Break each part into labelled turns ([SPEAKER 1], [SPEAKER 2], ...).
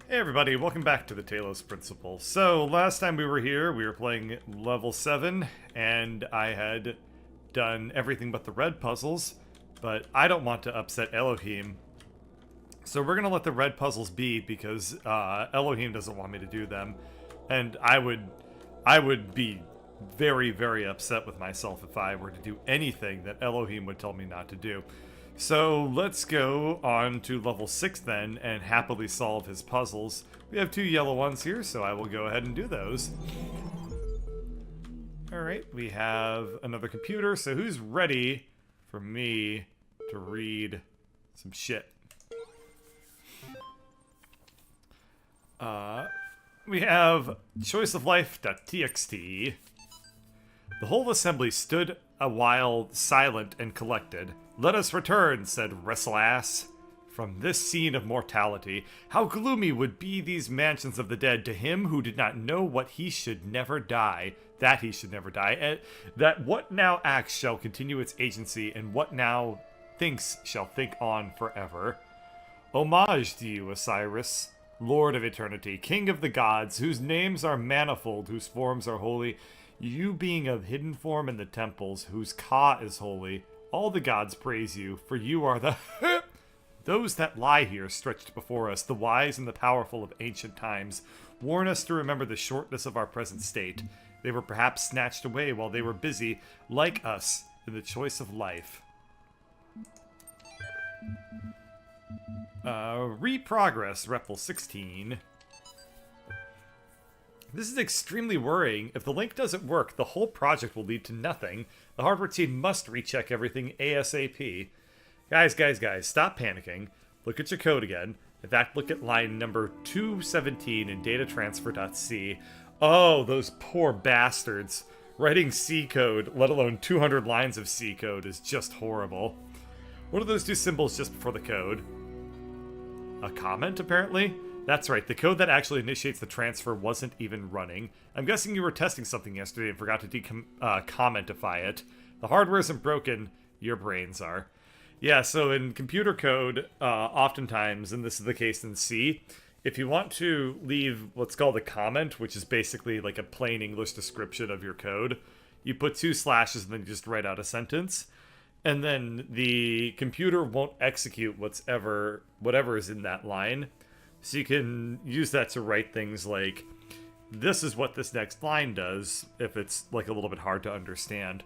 [SPEAKER 1] Hey everybody, welcome back to the Talos Principle. So, last time we were here, we were playing level 7, and I had done everything but the red puzzles, but I don't want to upset Elohim. So we're gonna let the red puzzles be, because Elohim doesn't want me to do them, and I would be very, very upset with myself if I were to do anything that Elohim would tell me not to do. So let's go on to level 6 then and happily solve his puzzles. We have 2 yellow ones here, so I will go ahead and do those. Alright, we have another computer, so who's ready for me to read some shit? We have choiceoflife.txt. The whole assembly stood a while silent and collected. "Let us return," said Wrestleass, "from this scene of mortality. How gloomy would be these mansions of the dead to him who did not know what he should never die, that he should never die, and that what now acts shall continue its agency, and what now thinks shall think on forever. Homage to you, Osiris, Lord of eternity, King of the gods, whose names are manifold, whose forms are holy, you being of hidden form in the temples, whose Ka is holy. All the gods praise you, for you are the those that lie here stretched before us, the wise and the powerful of ancient times, warn us to remember the shortness of our present state. They were perhaps snatched away while they were busy, like us, in the choice of life." Reprogress, Repl 16. This is extremely worrying. If the link doesn't work, the whole project will lead to nothing. The hardware team must recheck everything ASAP. Guys, stop panicking. Look at your code again. In fact, look at line number 217 in datatransfer.c. Oh, those poor bastards. Writing C code, let alone 200 lines of C code, is just horrible. What are those 2 symbols just before the code? A comment, apparently? That's right, the code that actually initiates the transfer wasn't even running. I'm guessing you were testing something yesterday and forgot to commentify it. The hardware isn't broken, your brains are. Yeah, so in computer code, oftentimes, and this is the case in C, if you want to leave what's called a comment, which is basically like a plain English description of your code, you put 2 slashes and then you just write out a sentence. And then the computer won't execute whatever is in that line. So you can use that to write things like, this is what this next line does, if it's like a little bit hard to understand.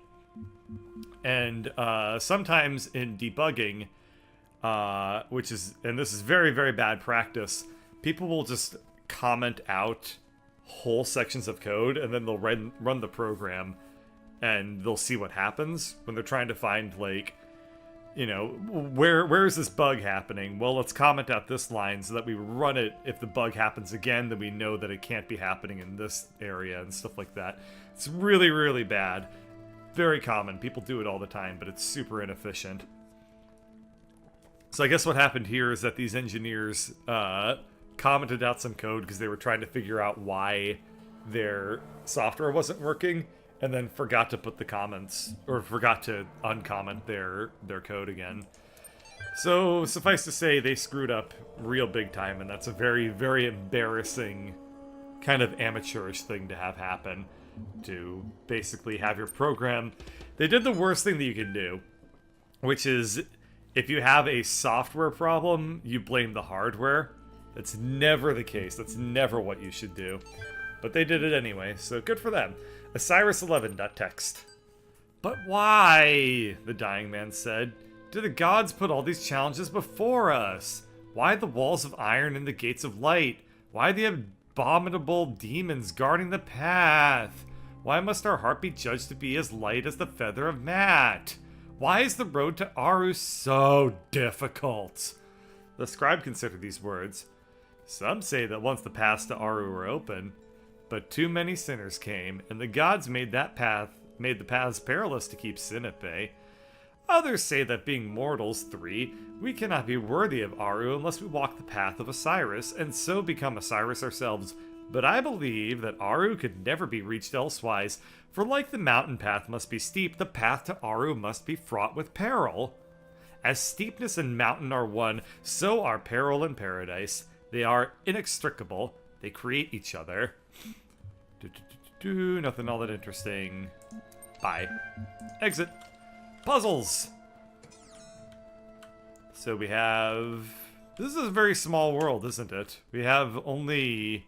[SPEAKER 1] And sometimes in debugging, and this is very, very bad practice, people will just comment out whole sections of code and then they'll run the program and they'll see what happens when they're trying to find, like, you know, where is this bug happening? Well, let's comment out this line so that we run it. If the bug happens again, then we know that it can't be happening in this area and stuff like that. It's really, really bad. Very common. People do it all the time, but it's super inefficient. So I guess what happened here is that these engineers commented out some code because they were trying to figure out why their software wasn't working, and then forgot to put the comments, or forgot to uncomment their code again. So, suffice to say, they screwed up real big time, and that's a very, very embarrassing, kind of amateurish thing to have happen. To basically have your program... They did the worst thing that you can do, which is, if you have a software problem, you blame the hardware. That's never the case. That's never what you should do. But they did it anyway, so good for them. Osiris11.text. "But why?" the dying man said. "Do the gods put all these challenges before us? Why the walls of iron and the gates of light? Why the abominable demons guarding the path? Why must our heart be judged to be as light as the feather of Maat? Why is the road to Aru so difficult?" The scribe considered these words. "Some say that once the paths to Aru were open, but too many sinners came, and the gods made the paths perilous to keep sin at bay. Others say that being mortals, 3, we cannot be worthy of Aru unless we walk the path of Osiris, and so become Osiris ourselves. But I believe that Aru could never be reached elsewise, for like the mountain path must be steep, the path to Aru must be fraught with peril. As steepness and mountain are one, so are peril and paradise. They are inextricable. They create each other. Nothing all that interesting. Bye. Exit. Puzzles! So we have... This is a very small world, isn't it? We have only...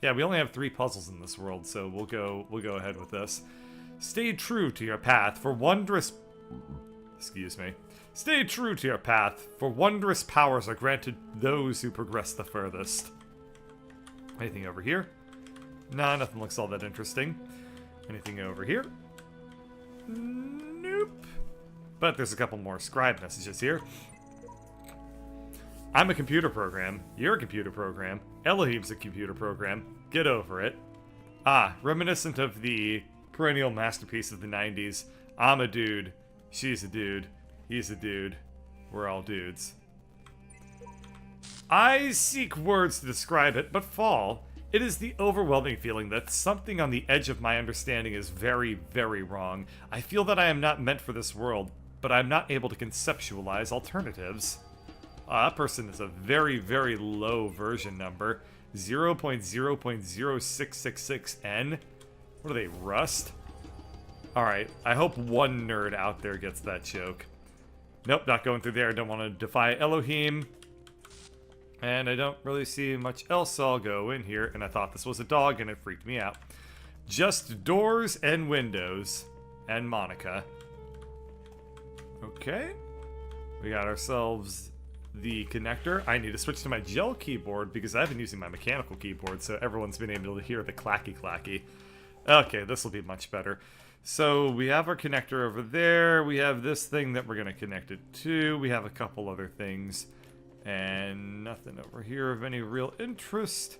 [SPEAKER 1] Yeah, we only have 3 puzzles in this world, so we'll go ahead with this. Stay true to your path, for wondrous... Excuse me. Stay true to your path, for wondrous powers are granted those who progress the furthest. Anything over here? Nah, nothing looks all that interesting. Anything over here? Nope. But there's a couple more scribe messages here. I'm a computer program. You're a computer program. Elohim's a computer program. Get over it. Ah, reminiscent of the perennial masterpiece of the 90s. I'm a dude. She's a dude. He's a dude. We're all dudes. I seek words to describe it, but fall. It is the overwhelming feeling that something on the edge of my understanding is very, very wrong. I feel that I am not meant for this world, but I'm not able to conceptualize alternatives. That person is a very, very low version number. 0.0.0666N? What are they, Rust? Alright, I hope one nerd out there gets that joke. Nope, not going through there. Don't want to defy Elohim. And I don't really see much else, so I'll go in here. And I thought this was a dog, and it freaked me out. Just doors and windows. And Monica. Okay. We got ourselves the connector. I need to switch to my gel keyboard because I've been using my mechanical keyboard, so everyone's been able to hear the clacky clacky. Okay, this will be much better. So we have our connector over there. We have this thing that we're going to connect it to. We have a couple other things. And nothing over here of any real interest.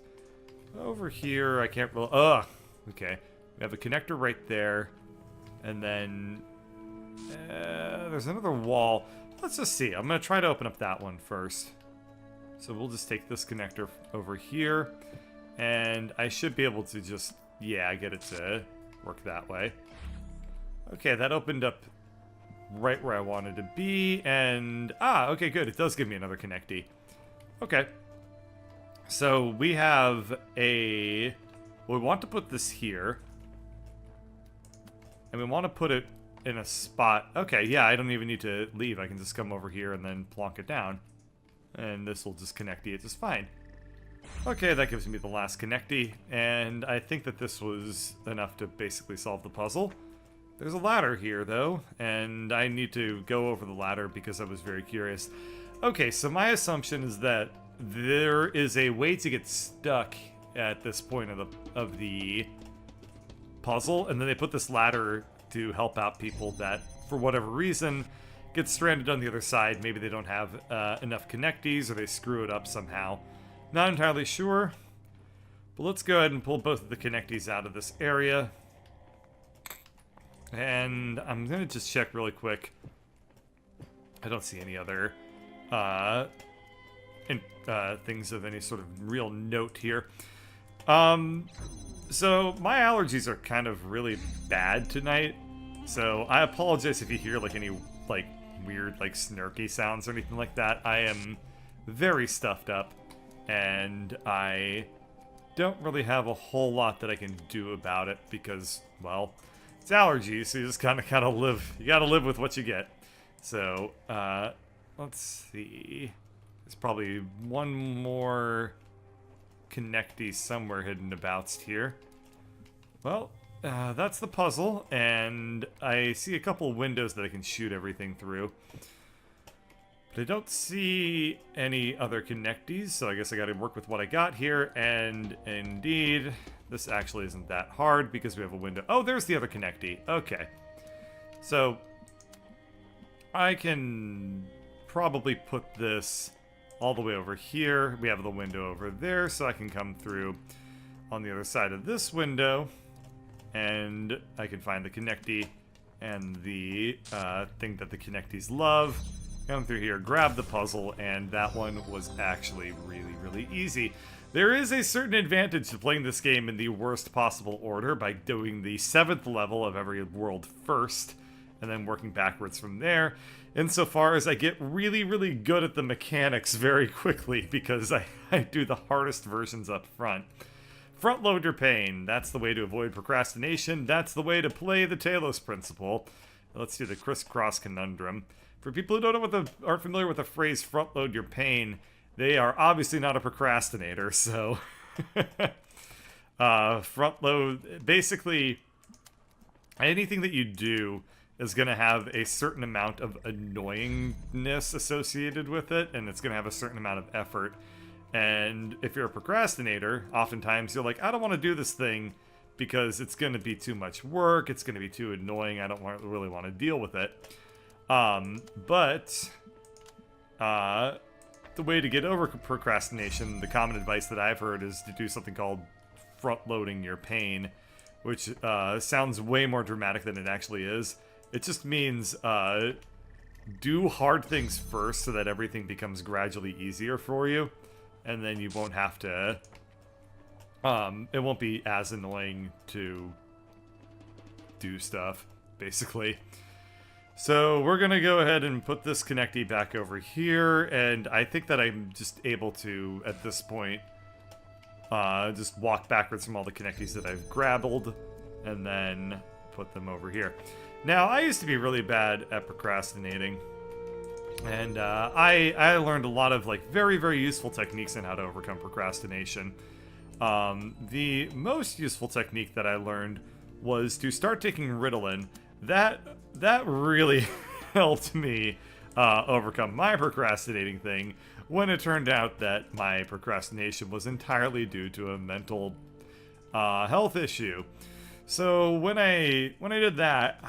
[SPEAKER 1] Over here, I can't really... Ugh! Okay. We have a connector right there. And then... there's another wall. Let's just see. I'm going to try to open up that one first. So we'll just take this connector over here. And I should be able to just... Yeah, get it to work that way. Okay, that opened up right where I wanted to be, and... Ah, okay, good. It does give me another connectee. Okay. So, we have a... We want to put this here. And we want to put it in a spot... Okay, yeah, I don't even need to leave. I can just come over here and then plonk it down. And this will just connectee it just fine. Okay, that gives me the last connectee, and I think that this was enough to basically solve the puzzle. There's a ladder here, though, and I need to go over the ladder because I was very curious. Okay, so my assumption is that there is a way to get stuck at this point of the puzzle, and then they put this ladder to help out people that, for whatever reason, get stranded on the other side. Maybe they don't have enough connectees, or they screw it up somehow. Not entirely sure, but let's go ahead and pull both of the connectees out of this area. And I'm going to just check really quick. I don't see any other things of any sort of real note here. So my allergies are kind of really bad tonight. So I apologize if you hear like any like weird like snarky sounds or anything like that. I am very stuffed up. And I don't really have a whole lot that I can do about it because, well, it's allergies, so you just kind of live. You gotta live with what you get. So, let's see. There's probably one more connectee somewhere hidden about here. Well, that's the puzzle, and I see a couple windows that I can shoot everything through. But I don't see any other connectees, so I guess I gotta work with what I got here, and indeed, this actually isn't that hard because we have a window. Oh, there's the other connectee. Okay. So, I can probably put this all the way over here. We have the window over there, so I can come through on the other side of this window, and I can find the connectee and the thing that the connectees love. Come through here, grab the puzzle, and that one was actually really, really easy. There is a certain advantage to playing this game in the worst possible order by doing the 7th level of every world first, and then working backwards from there, insofar as I get really, really good at the mechanics very quickly because I do the hardest versions up front. Front load your pain. That's the way to avoid procrastination. That's the way to play the Talos Principle. Let's do the crisscross conundrum. For people who don't know aren't familiar with the phrase front load your pain, they are obviously not a procrastinator, so front load, basically anything that you do is going to have a certain amount of annoyingness associated with it, and it's going to have a certain amount of effort. And if you're a procrastinator, oftentimes you're like, I don't want to do this thing because it's going to be too much work, it's going to be too annoying, I don't really want to deal with it. But the way to get over procrastination, the common advice that I've heard is to do something called front-loading your pain, which sounds way more dramatic than it actually is. It just means do hard things first so that everything becomes gradually easier for you, and then you won't have to... it won't be as annoying to do stuff, basically. So we're going to go ahead and put this connectee back over here, and I think that I'm just able to, at this point, just walk backwards from all the connectees that I've grabbled, and then put them over here. Now, I used to be really bad at procrastinating, and I learned a lot of like very, very useful techniques on how to overcome procrastination. The most useful technique that I learned was to start taking Ritalin. That really helped me overcome my procrastinating thing when it turned out that my procrastination was entirely due to a mental health issue. So when I did that,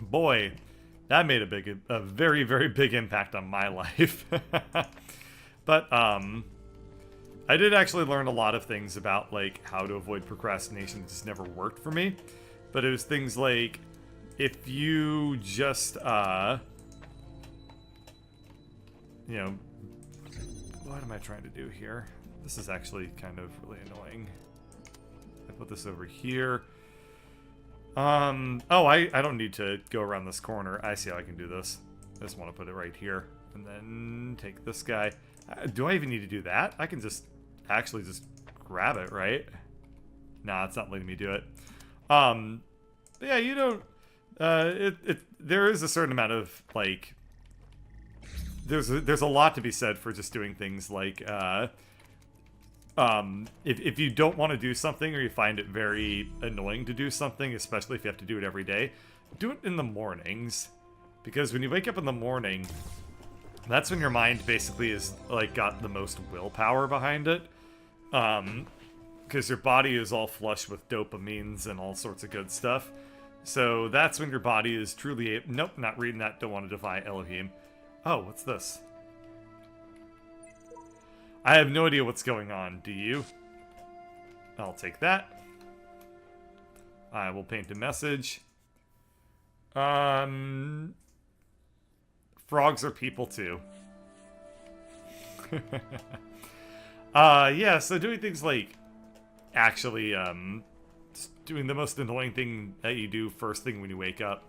[SPEAKER 1] boy, that made a very, very big impact on my life. But I did actually learn a lot of things about like how to avoid procrastination that just never worked for me. But it was things like, if you just, you know, what am I trying to do here? This is actually kind of really annoying. I put this over here. Oh, I don't need to go around this corner. I see how I can do this. I just want to put it right here. And then take this guy. Do I even need to do that? I can just actually just grab it, right? Nah, it's not letting me do it. But yeah, you don't, there is a certain amount of, like, there's a lot to be said for just doing things like, if you don't want to do something or you find it very annoying to do something, especially if you have to do it every day, do it in the mornings. Because when you wake up in the morning, that's when your mind basically is, like, got the most willpower behind it. Because your body is all flush with dopamines and all sorts of good stuff. So that's when your body is truly... Nope, not reading that. Don't want to defy Elohim. Oh, what's this? I have no idea what's going on. Do you? I'll take that. I will paint a message. Frogs are people too. Yeah, so doing things like actually doing the most annoying thing that you do first thing when you wake up,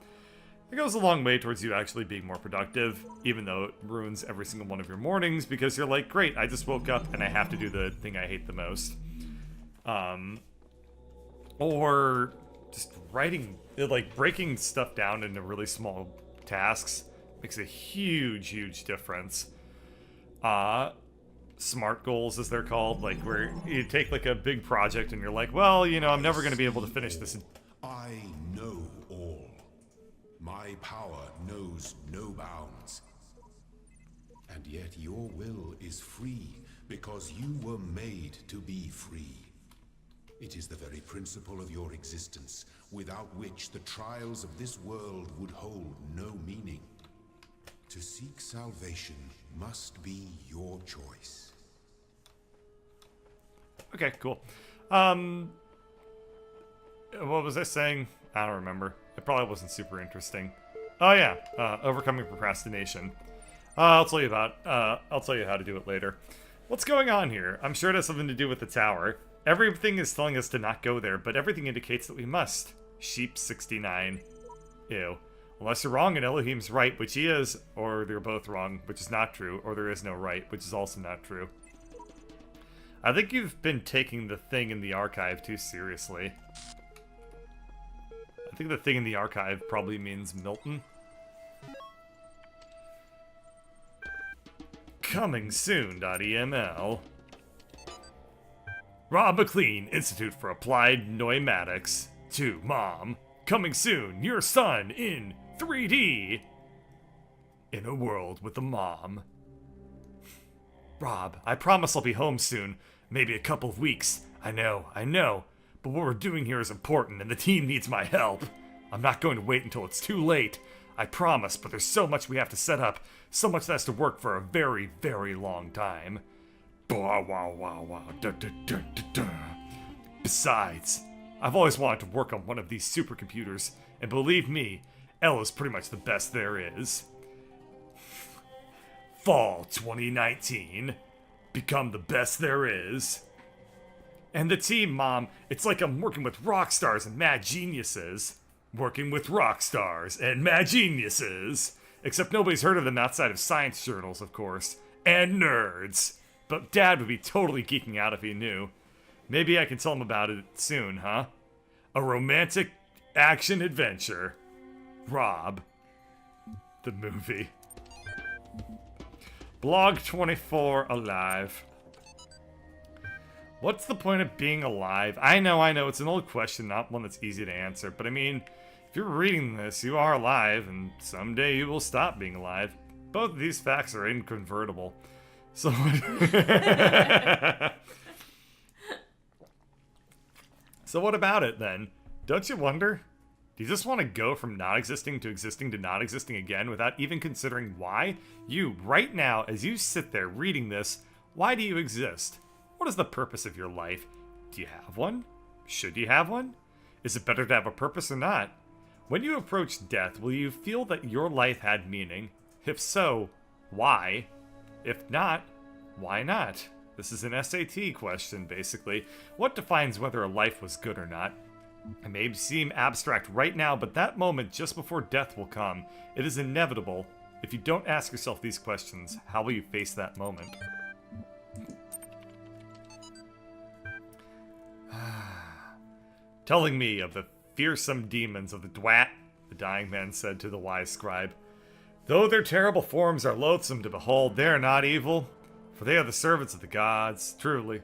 [SPEAKER 1] it goes a long way towards you actually being more productive, even though it ruins every single one of your mornings, because you're like, great, I just woke up and I have to do the thing I hate the most. Or just breaking stuff down into really small tasks makes a huge, huge difference. SMART goals, as they're called, like where you take like a big project and you're like, well, you know, I'm never going to be able to finish this.
[SPEAKER 2] I know all. My power knows no bounds. And yet your will is free because you were made to be free. It is the very principle of your existence, without which the trials of this world would hold no meaning. To seek salvation must be your choice.
[SPEAKER 1] Okay, cool. What was I saying? I don't remember. It probably wasn't super interesting. Oh yeah, overcoming procrastination. I'll tell you how to do it later. What's going on here? I'm sure it has something to do with the tower. Everything is telling us to not go there, but everything indicates that we must. Sheep 69. Ew. Unless you're wrong and Elohim's right, which he is, or they're both wrong, which is not true, or there is no right, which is also not true. I think you've been taking the thing in the archive too seriously. I think the thing in the archive probably means Milton. Coming soon.eml. Rob McLean, Institute for Applied Pneumatics. To Mom. Coming soon, your son in 3D. In a world with a mom. Rob, I promise I'll be home soon. Maybe a couple of weeks. I know. But what we're doing here is important, and the team needs my help. I'm not going to wait until it's too late. I promise, but there's so much we have to set up. So much that has to work for a very, very long time. Besides, I've always wanted to work on one of these supercomputers, and believe me, L is pretty much the best there is. Fall 2019. Become the best there is. And the team, Mom, it's like I'm working with rock stars and mad geniuses. Working with rock stars and mad geniuses. Except nobody's heard of them outside of science journals, of course. And nerds. But Dad would be totally geeking out if he knew. Maybe I can tell him about it soon, huh? A romantic action adventure. Rob. The movie. Blog 24 alive. What's the point of being alive? I know, it's an old question, not one that's easy to answer. But I mean, if you're reading this, you are alive, and someday you will stop being alive. Both of these facts are inconvertible. So... So what about it, then? Don't you wonder? Do you just want to go from not existing to not existing again without even considering why? You, right now, as you sit there reading this, why do you exist? What is the purpose of your life? Do you have one? Should you have one? Is it better to have a purpose or not? When you approach death, will you feel that your life had meaning? If so, why? If not, why not? This is an SAT question, basically. What defines whether a life was good or not? It may seem abstract right now, but that moment just before death will come. It is inevitable. If you don't ask yourself these questions, how will you face that moment? Telling me of the fearsome demons of the Dwat, the dying man said to the wise scribe. Though their terrible forms are loathsome to behold, they are not evil, for they are the servants of the gods, truly.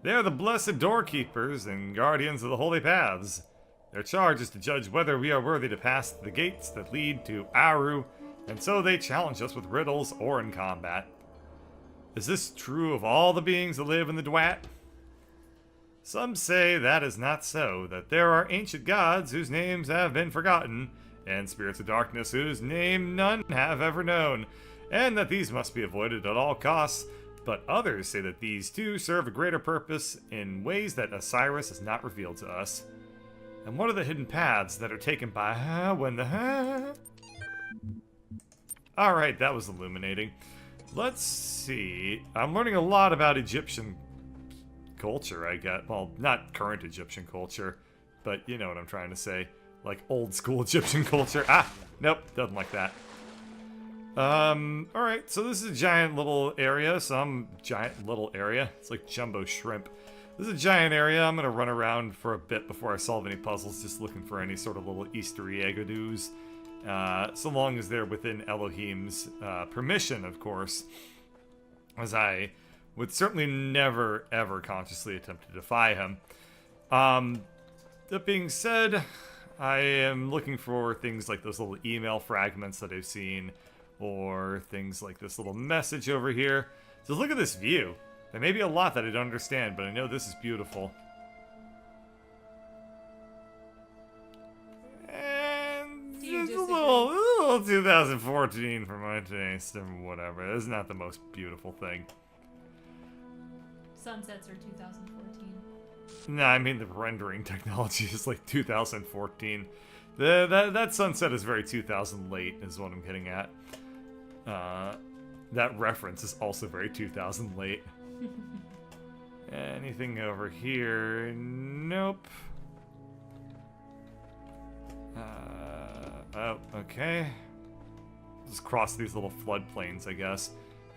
[SPEAKER 1] They are the blessed doorkeepers and guardians of the holy paths. Their charge is to judge whether we are worthy to pass the gates that lead to Aru, and so they challenge us with riddles or in combat. Is this true of all the beings that live in the Dwat? Some say that is not so, that there are ancient gods whose names have been forgotten, and spirits of darkness whose name none have ever known, and that these must be avoided at all costs, but others say that these too serve a greater purpose in ways that Osiris has not revealed to us. And what are the hidden paths that are taken by when the Alright, that was illuminating. Let's see. I'm learning a lot about Egyptian culture, I guess. Well, not current Egyptian culture, but you know what I'm trying to say. Like old school Egyptian culture. Ah! Nope, doesn't like that. Alright, so this is a giant little area. It's like jumbo shrimp. This is a giant area. I'm gonna run around for a bit before I solve any puzzles, just looking for any sort of little Easter egg-a-doos. So long as they're within Elohim's permission, of course. As I would certainly never, ever consciously attempt to defy him. That being said, I am looking for things like those little email fragments that I've seen, or things like this little message over here. So look at this view. There may be a lot that I don't understand, but I know this is beautiful. And it's a little 2014 for my taste, or whatever. It's not the most beautiful thing.
[SPEAKER 3] Sunsets are 2014.
[SPEAKER 1] No, I mean the rendering technology is like 2014. That sunset is very 2000 late, is what I'm getting at. That reference is also very 2000 late. Anything over here? Nope. Oh, okay. Just cross these little floodplains, I guess.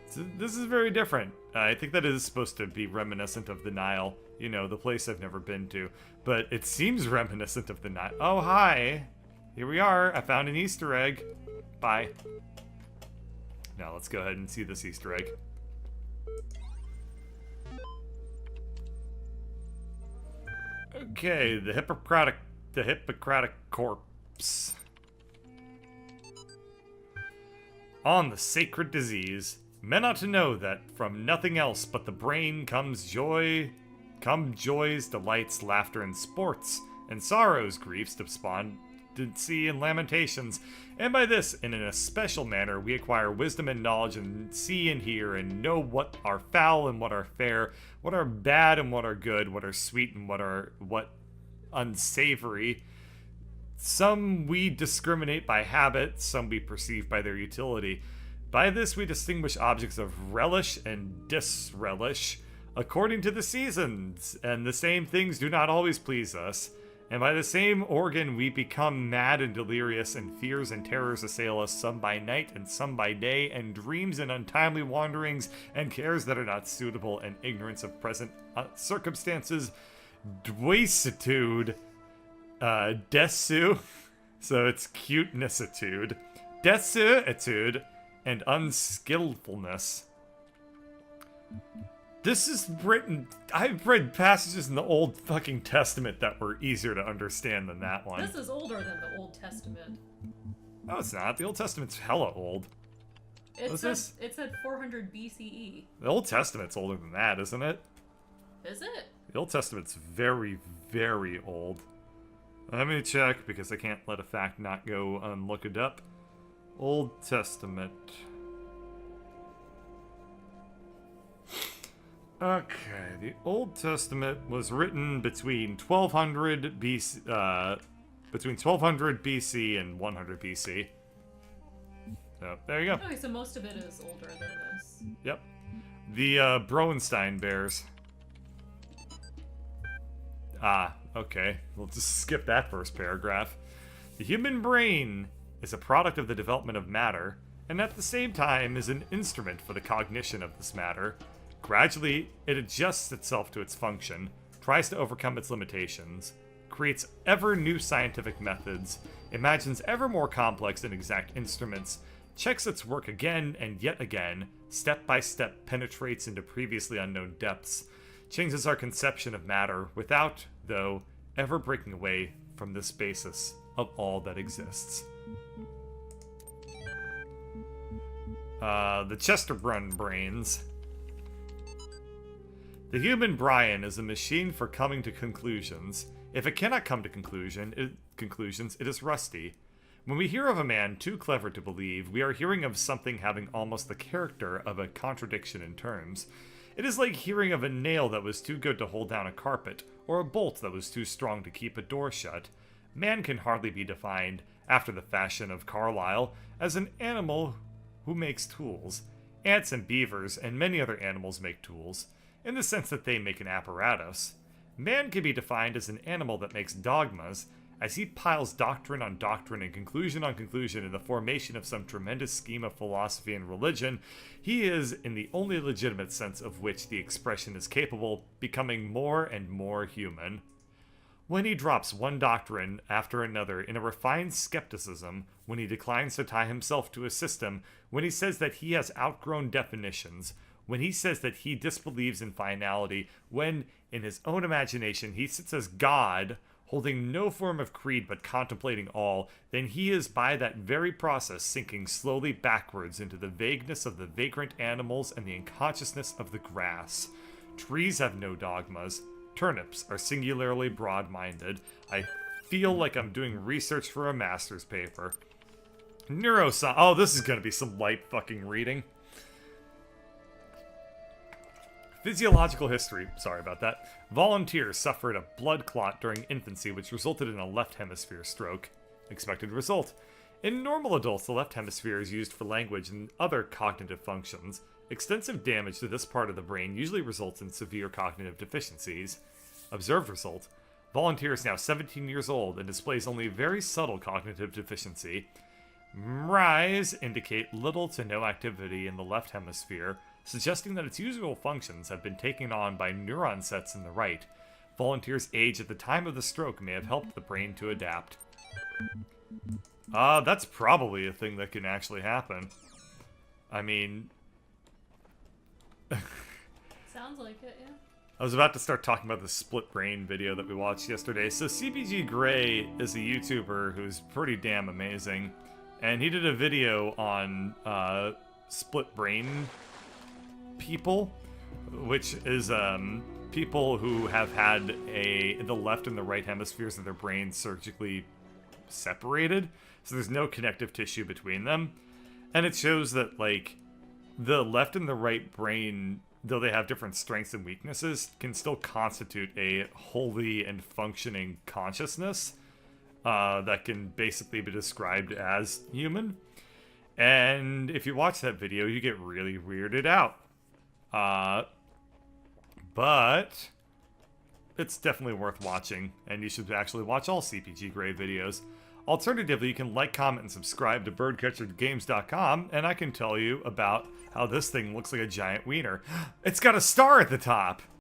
[SPEAKER 1] So this is very different. I think that is supposed to be reminiscent of the Nile. You know, the place I've never been to. But it seems reminiscent of the Nile. Oh, hi! Here we are. I found an Easter egg. Bye. Now let's go ahead and see this Easter egg. Okay, the Hippocratic corpse. On the sacred disease, men ought to know that from nothing else but the brain comes joy, come joys, delights, laughter, and sports, and sorrows, griefs, despondency, and lamentations. And by this, in an especial manner, we acquire wisdom and knowledge, and see and hear, and know what are foul and what are fair, what are bad and what are good, what are sweet and what unsavory. Some we discriminate by habit, some we perceive by their utility. By this we distinguish objects of relish and disrelish, according to the seasons, and the same things do not always please us. And by the same organ we become mad and delirious, and fears and terrors assail us, some by night and some by day, and dreams and untimely wanderings, and cares that are not suitable, and ignorance of present circumstances, dweisitude, desu, so it's cutenessitude, desuetude, and unskillfulness. This is written... I've read passages in the Old fucking Testament that were easier to understand than that one.
[SPEAKER 3] This is older than the Old Testament.
[SPEAKER 1] No, it's not. The Old Testament's hella old.
[SPEAKER 3] It
[SPEAKER 1] What's
[SPEAKER 3] said,
[SPEAKER 1] this?
[SPEAKER 3] It said 400 BCE.
[SPEAKER 1] The Old Testament's older than that, isn't it?
[SPEAKER 3] Is it?
[SPEAKER 1] The Old Testament's very, very old. Let me check, because I can't let a fact not go unlooked up. Old Testament. Okay, the Old Testament was written between 1200 BC, between 1200 BC and 100 BC. So, there you go.
[SPEAKER 3] Okay, so most of it is older than this.
[SPEAKER 1] Yep. The, Broenstein bears. Ah, okay. We'll just skip that first paragraph. The human brain is a product of the development of matter, and at the same time is an instrument for the cognition of this matter. Gradually, it adjusts itself to its function, tries to overcome its limitations, creates ever new scientific methods, imagines ever more complex and exact instruments, checks its work again and yet again, step by step penetrates into previously unknown depths, changes our conception of matter without, though, ever breaking away from this basis of all that exists. The Chesterbrun brains. The human brain is a machine for coming to conclusions. If it cannot come to conclusions, it is rusty. When we hear of a man too clever to believe, we are hearing of something having almost the character of a contradiction in terms. It is like hearing of a nail that was too good to hold down a carpet, or a bolt that was too strong to keep a door shut. Man can hardly be defined, after the fashion of Carlyle, as an animal who makes tools. Ants and beavers and many other animals make tools, in the sense that they make an apparatus. Man can be defined as an animal that makes dogmas, as he piles doctrine on doctrine and conclusion on conclusion in the formation of some tremendous scheme of philosophy and religion. He is, in the only legitimate sense of which the expression is capable, becoming more and more human. When he drops one doctrine after another in a refined skepticism, when he declines to tie himself to a system, when he says that he has outgrown definitions, when he says that he disbelieves in finality, when, in his own imagination, he sits as God, holding no form of creed but contemplating all, then he is by that very process sinking slowly backwards into the vagueness of the vagrant animals and the unconsciousness of the grass. Trees have no dogmas. Turnips are singularly broad-minded. I feel like I'm doing research for a master's paper. Neuroscience. Oh, this is gonna be some light fucking reading. Physiological history. Sorry about that. Volunteers suffered a blood clot during infancy, which resulted in a left hemisphere stroke. Expected result. In normal adults, the left hemisphere is used for language and other cognitive functions. Extensive damage to this part of the brain usually results in severe cognitive deficiencies. Observed result. Volunteer is now 17 years old and displays only very subtle cognitive deficiency. MRIs indicate little to no activity in the left hemisphere, suggesting that its usual functions have been taken on by neuron sets in the right. Volunteer's age at the time of the stroke may have helped the brain to adapt. That's probably a thing that can actually happen. I mean...
[SPEAKER 3] Sounds like it, yeah.
[SPEAKER 1] I was about to start talking about the split brain video that we watched yesterday. So CBG Gray is a YouTuber who's pretty damn amazing. And he did a video on split brain people, which is people who have had the left and the right hemispheres of their brain surgically separated. So there's no connective tissue between them. And it shows that, like, the left and the right brain, though they have different strengths and weaknesses, can still constitute a wholly and functioning consciousness that can basically be described as human. And if you watch that video, you get really weirded out. But it's definitely worth watching, and you should actually watch all CPG Grey videos. Alternatively, you can like, comment, and subscribe to birdcatchergames.com, and I can tell you about how this thing looks like a giant wiener. It's got a star at the top!